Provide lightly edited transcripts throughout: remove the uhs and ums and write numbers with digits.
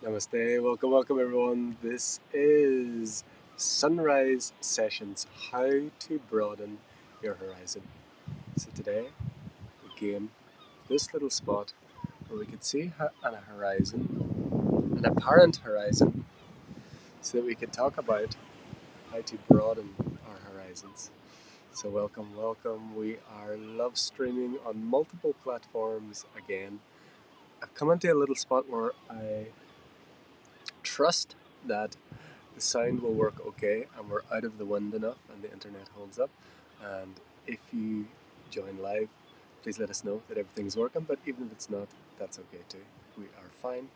Namaste, welcome everyone. This is Sunrise Sessions, how to broaden your horizon. So today we came to this little spot where we could see on a horizon, an apparent horizon, so that we could talk about how to broaden our horizons. So welcome. We are love streaming on multiple platforms again. I've come into a little spot where I trust that the sound will work okay and we're out of the wind enough and the internet holds up. And if you join live, please let us know that everything's working, but even if it's not, that's okay too. We are fine.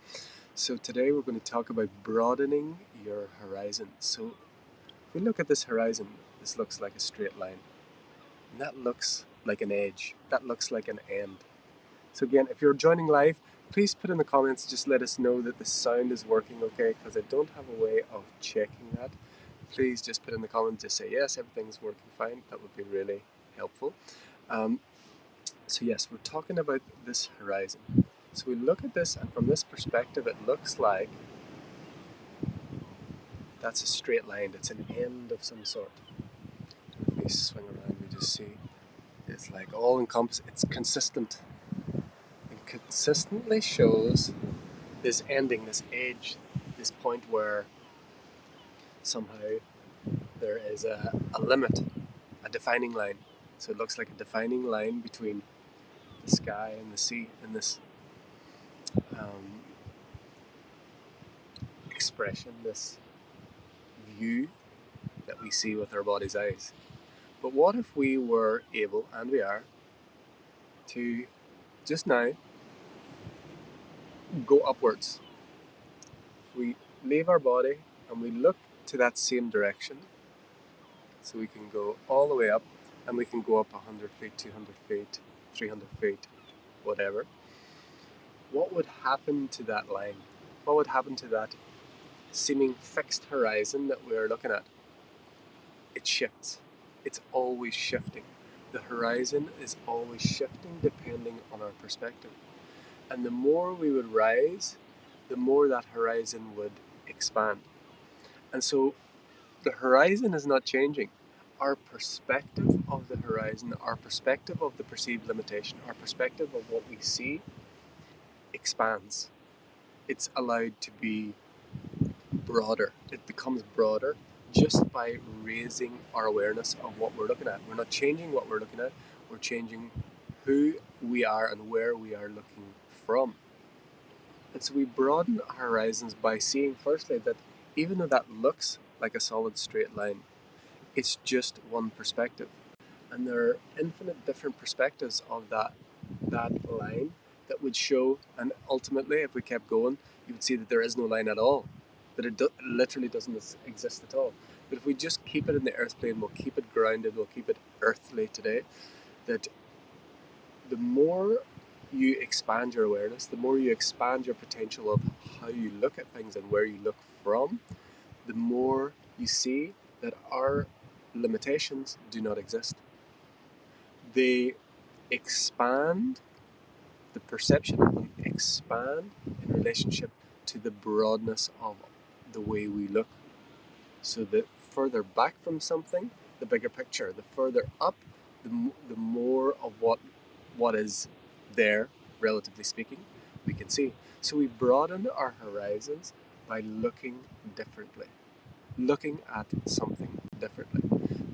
So today we're going to talk about broadening your horizon. So if we look at this horizon, this looks like a straight line. And that looks like an edge. That looks like an end. So again, if you're joining live, please put in the comments, just let us know that the sound is working okay, because I don't have a way of checking that. Please just put in the comments, just say yes, everything's working fine. That would be really helpful. So yes, we're talking about this horizon. So we look at this, and from this perspective, it looks like that's a straight line. It's an end of some sort. And if we swing around, we just see it's like all encompassing. It's consistent. It consistently shows this ending, this edge, this point where somehow there is a limit, a defining line. So it looks like a defining line between the sky and the sea in this um, expression, this view that we see with our body's eyes. But what if we were able, and we are, to just now go upwards? We leave our body and we look to that same direction. So we can go all the way up, and we can go up 100 feet, 200 feet, 300 feet, whatever. What would happen to that line? What would happen to that seeming fixed horizon that we're looking at? It shifts. It's always shifting. The horizon is always shifting depending on our perspective. And the more we would rise, the more that horizon would expand. And so the horizon is not changing. Our perspective of the horizon, our perspective of the perceived limitation, our perspective of what we see expands. It's allowed to be broader. It becomes broader just by raising our awareness of what we're looking at. We're not changing what we're looking at, we're changing who we are and where we are looking from. And so we broaden our horizons by seeing, firstly, that even though that looks like a solid straight line, it's just one perspective. And there are infinite different perspectives of that line that would show, and ultimately, if we kept going, you would see that there is no line at all, that it literally doesn't exist at all. But if we just keep it in the earth plane, we'll keep it grounded, we'll keep it earthly today, that the more you expand your awareness, the more you expand your potential of how you look at things and where you look from, the more you see that our limitations do not exist. They expand, the perception of them expand in relationship to the broadness of the way we look. So the further back from something, the bigger picture. The further up, the more of what is there, relatively speaking, we can see. So we broaden our horizons by looking differently, looking at something differently,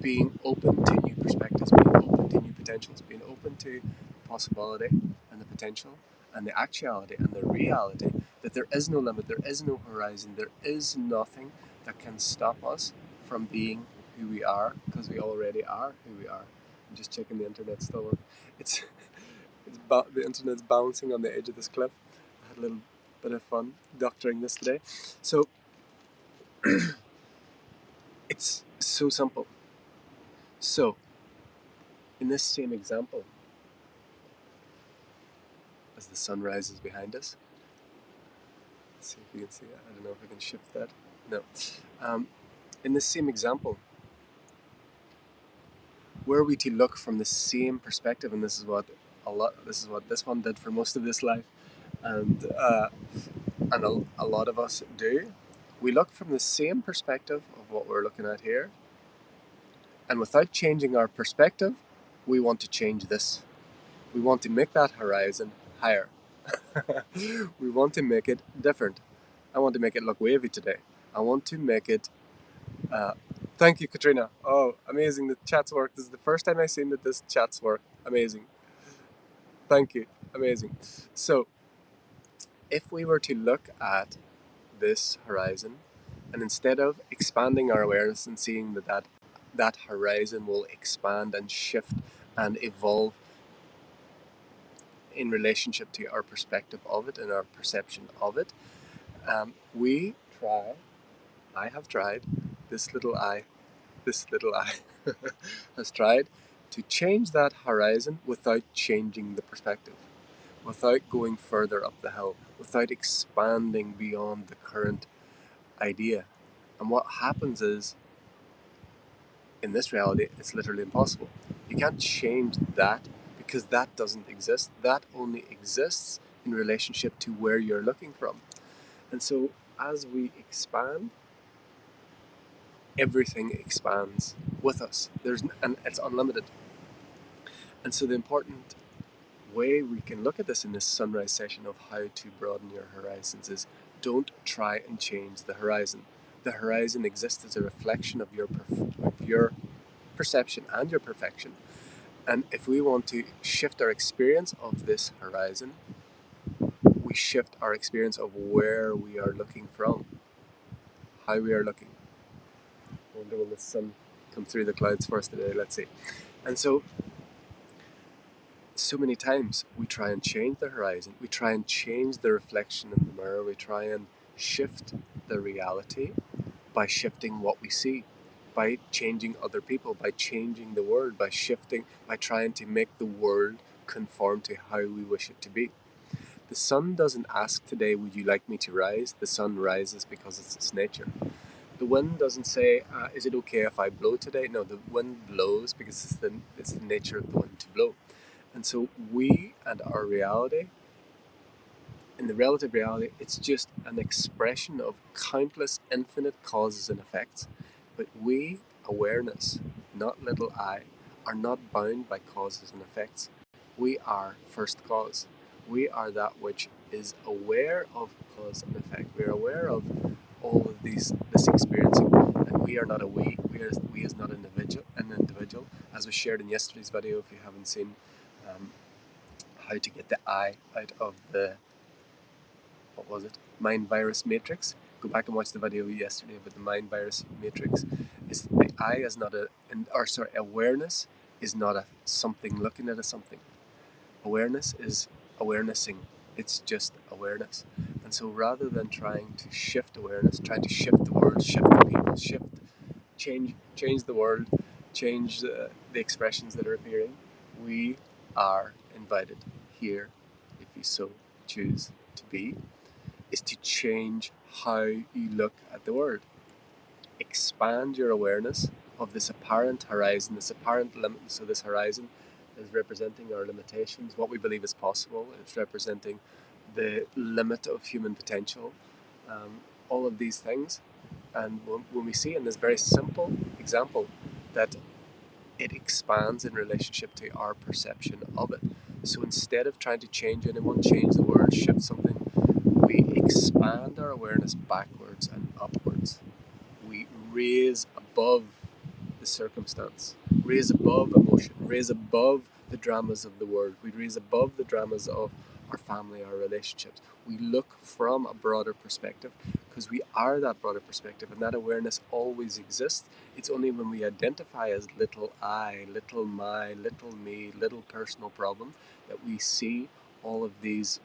being open to new perspectives, being open to new potentials, being open to the possibility and the potential and the actuality and the reality that there is no limit, there is no horizon, there is nothing that can stop us from being who we are, because we already are who we are. I'm just checking the internet still works. The internet's bouncing on the edge of this cliff. I had a little bit of fun doctoring this today. So it's so simple. So, in this same example, as the sun rises behind us, let's see if you can see that. I don't know if I can shift that. No. In this same example, were we to look from the same perspective, and this is what this one did for most of this life, and and a lot of us do, we look from the same perspective of what we're looking at here, and without changing our perspective, we want to change this. We want to make that horizon higher. We want to make it different. I want to make it look wavy today. I want to make it. Uh, Thank you, Katrina. Oh, amazing! The chats work. This is the first time I've seen that this chats work. Amazing. Thank you. Amazing. So, if we were to look at this horizon, and instead of expanding our awareness and seeing that horizon will expand and shift and evolve in relationship to our perspective of it and our perception of it, we try. I have tried. This little eye, this little eye has tried to change that horizon without changing the perspective, without going further up the hill, without expanding beyond the current idea. And what happens is, in this reality, it's literally impossible. You can't change that because that doesn't exist. That only exists in relationship to where you're looking from. And so, as we expand, everything expands with us. And it's unlimited. And so, the important way we can look at this in this sunrise session of how to broaden your horizons is don't try and change the horizon. The horizon exists as a reflection of your perception and your perfection. And if we want to shift our experience of this horizon, we shift our experience of where we are looking from, how we are looking. I wonder will the sun come through the clouds for us today? Let's see. And so many times we try and change the horizon, we try and change the reflection in the mirror, we try and shift the reality by shifting what we see, by changing other people, by changing the world, by shifting, by trying to make the world conform to how we wish it to be. The sun doesn't ask today, would you like me to rise? The sun rises because it's its nature. The wind doesn't say, is it okay if I blow today? No, the wind blows because it's the nature of the wind to blow. And so we and our reality, in the relative reality, it's just an expression of countless infinite causes and effects. But we, awareness, not little I, are not bound by causes and effects. We are first cause. We are that which is aware of cause and effect. We are aware of all of this experiencing, and we are not a we. We is not an individual. As was shared in yesterday's video, if you haven't seen how to get the I out of the, what was it, mind virus matrix. Go back and watch the video yesterday about the mind virus matrix. Is the I is not awareness is not a something looking at a something. Awareness is awarenessing. It's just awareness. And so rather than trying to shift awareness, trying to shift the world, shift the people, change the world, change the expressions that are appearing, we are invited here, if you so choose to be, is to change how you look at the world. Expand your awareness of this apparent horizon, this apparent limit. So this horizon is representing our limitations, what we believe is possible. It's representing the limit of human potential, all of these things. And when we see in this very simple example that it expands in relationship to our perception of it. So instead of trying to change anyone, change the world, shift something, we expand our awareness backwards and upwards. We raise above the circumstance, raise above emotion, raise above the dramas of the world. We raise above the dramas of our family, our relationships. We look from a broader perspective because we are that broader perspective, and that awareness always exists. It's only when we identify as little I, little my, little me, little personal problem that we see all of these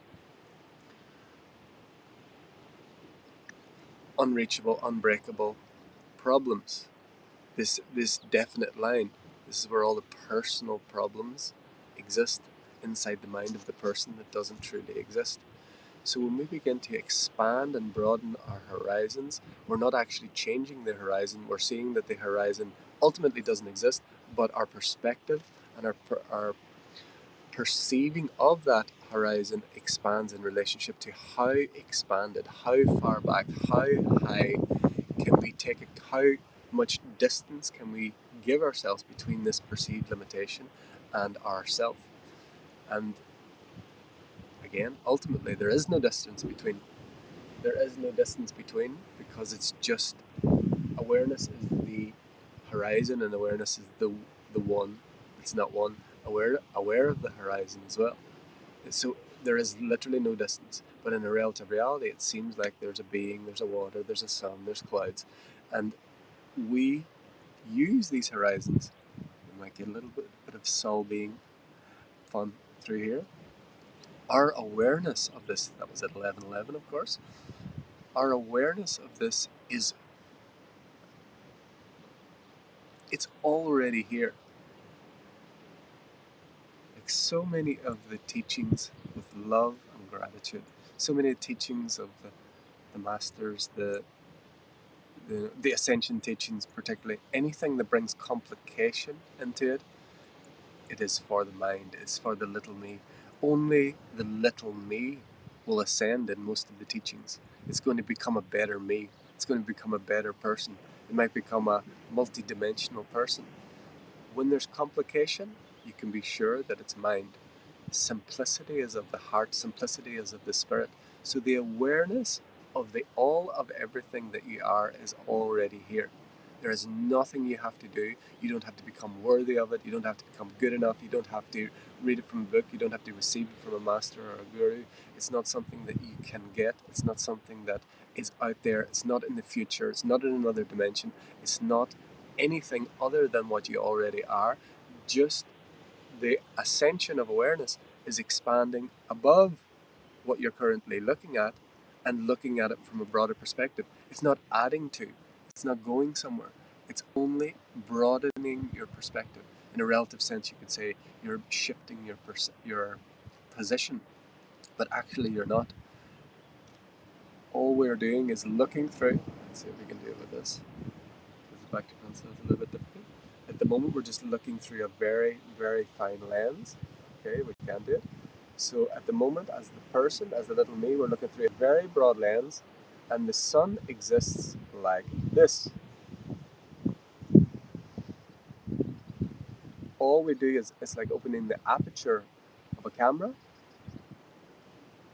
unreachable, unbreakable problems. This definite line. This is where all the personal problems exist inside the mind of the person that doesn't truly exist. So when we begin to expand and broaden our horizons, we're not actually changing the horizon. We're seeing that the horizon ultimately doesn't exist, but our perspective and our perceiving of that horizon expands in relationship to how expanded, how far back, how high can we take it, how much distance can we give ourselves between this perceived limitation and ourself. And again, ultimately, there is no distance between. There is no distance between, because it's just awareness is the horizon, and awareness is the one. It's not one. Aware of the horizon as well. So there is literally no distance. But in a relative reality, it seems like there's a being, there's a water, there's a sun, there's clouds, and we use these horizons. We might get a little bit of soul being fun through here. Our awareness of this, that was at 11:11, of course. Our awareness of this is, it's already here. Like so many of the teachings with love and gratitude, so many teachings of the masters, the ascension teachings, particularly anything that brings complication into it, it is for the mind, it's for the little me. Only the little me will ascend in most of the teachings. It's going to become a better me. It's going to become a better person. It might become a multi-dimensional person. When there's complication, you can be sure that it's mind. Simplicity is of the heart, simplicity is of the spirit. So the awareness of the all of everything that you are is already here. There is nothing you have to do. You don't have to become worthy of it. You don't have to become good enough. You don't have to read it from a book. You don't have to receive it from a master or a guru. It's not something that you can get. It's not something that is out there. It's not in the future. It's not in another dimension. It's not anything other than what you already are. Just the ascension of awareness is expanding above what you're currently looking at and looking at it from a broader perspective. It's not adding to, it's not going somewhere. It's only broadening your perspective. In a relative sense, you could say you're shifting your position, but actually you're not. All we're doing is looking through. Let's see if we can deal with this. This is back to front, so it's a little bit difficult. At the moment, we're just looking through a very, very fine lens. Okay, we can do it. So at the moment, as the person, as the little me, we're looking through a very broad lens, and the sun exists like this. All we do is it's like opening the aperture of a camera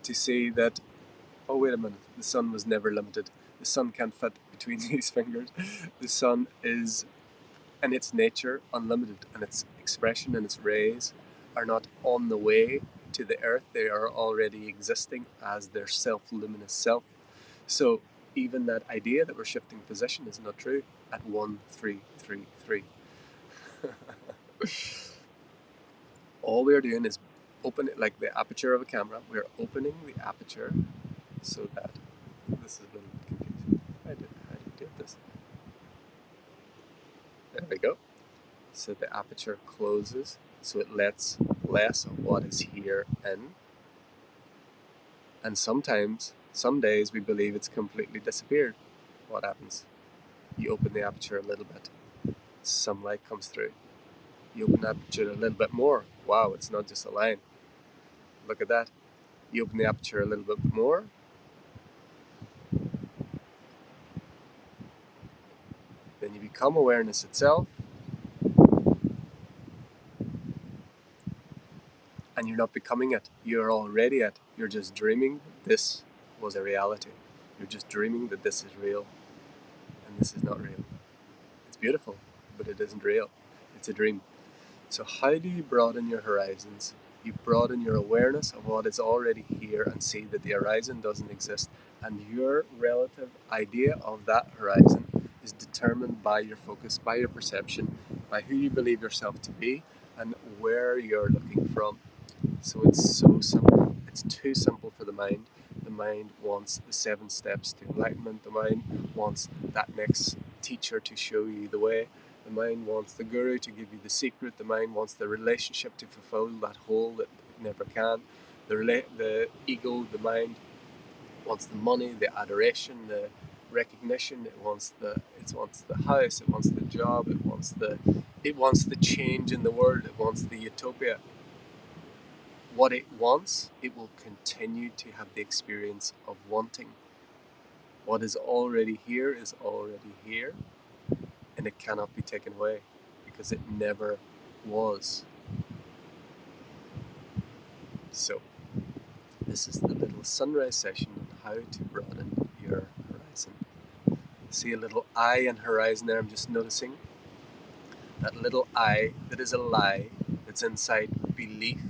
to see that, oh, wait a minute, the sun was never limited. The sun can't fit between these fingers. The sun is, in its nature, unlimited, and its expression and its rays are not on the way to the earth. They are already existing as their self-luminous self. So even that idea that we're shifting position is not true at 1-3-3-3. All we're doing is open it like the aperture of a camera. We're opening the aperture so that this is a little bit confusing. How do we do this? There we go. So the aperture closes, so it lets less of what is here in. And sometimes, some days, we believe it's completely disappeared. What happens? You open the aperture a little bit, some light comes through. You open the aperture a little bit more. Wow, it's not just a line. Look at that. You open the aperture a little bit more. Then you become awareness itself. And you're not becoming it. You're already it. You're just dreaming this was a reality. You're just dreaming that this is real. And this is not real. It's beautiful, but it isn't real. It's a dream. So how do you broaden your horizons? You broaden your awareness of what is already here and see that the horizon doesn't exist. And your relative idea of that horizon is determined by your focus, by your perception, by who you believe yourself to be, and where you're looking from. So it's so simple. It's too simple for the mind. The mind wants the 7 steps to enlightenment. The mind wants that next teacher to show you the way. The mind wants the guru to give you the secret. The mind wants the relationship to fulfill that hole that it never can. The ego, the mind wants the money, the adoration, the recognition. It wants the house. It wants the job. It wants the change in the world. It wants the utopia. what it wants, it will continue to have the experience of wanting. What is already here is already here, and it cannot be taken away because it never was. So, this is the little sunrise session on how to broaden your horizon. See a little eye and horizon there, I'm just noticing. That little eye that is a lie that's inside belief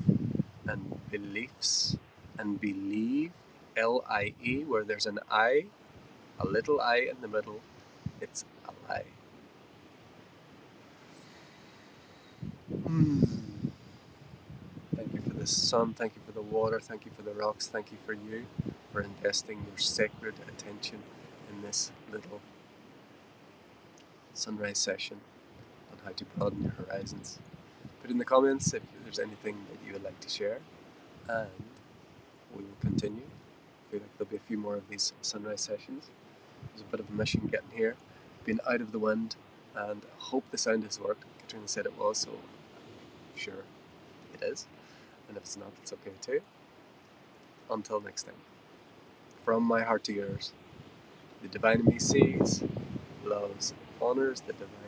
and beliefs and believe, L-I-E, where there's an I, a little I in the middle, it's a lie. Thank you for the sun, thank you for the water, thank you for the rocks, thank you for you, for investing your sacred attention in this little sunrise session on how to broaden your horizons. Put in the comments if there's anything that you would like to share, and we will continue. I feel like there'll be a few more of these sunrise sessions. There's a bit of a mission getting here, been out of the wind, and I hope the sound has worked. Katrina said it was, so I'm sure it is. And if it's not, it's okay too. Until next time, from my heart to yours, the divine in me sees, loves, honors the divine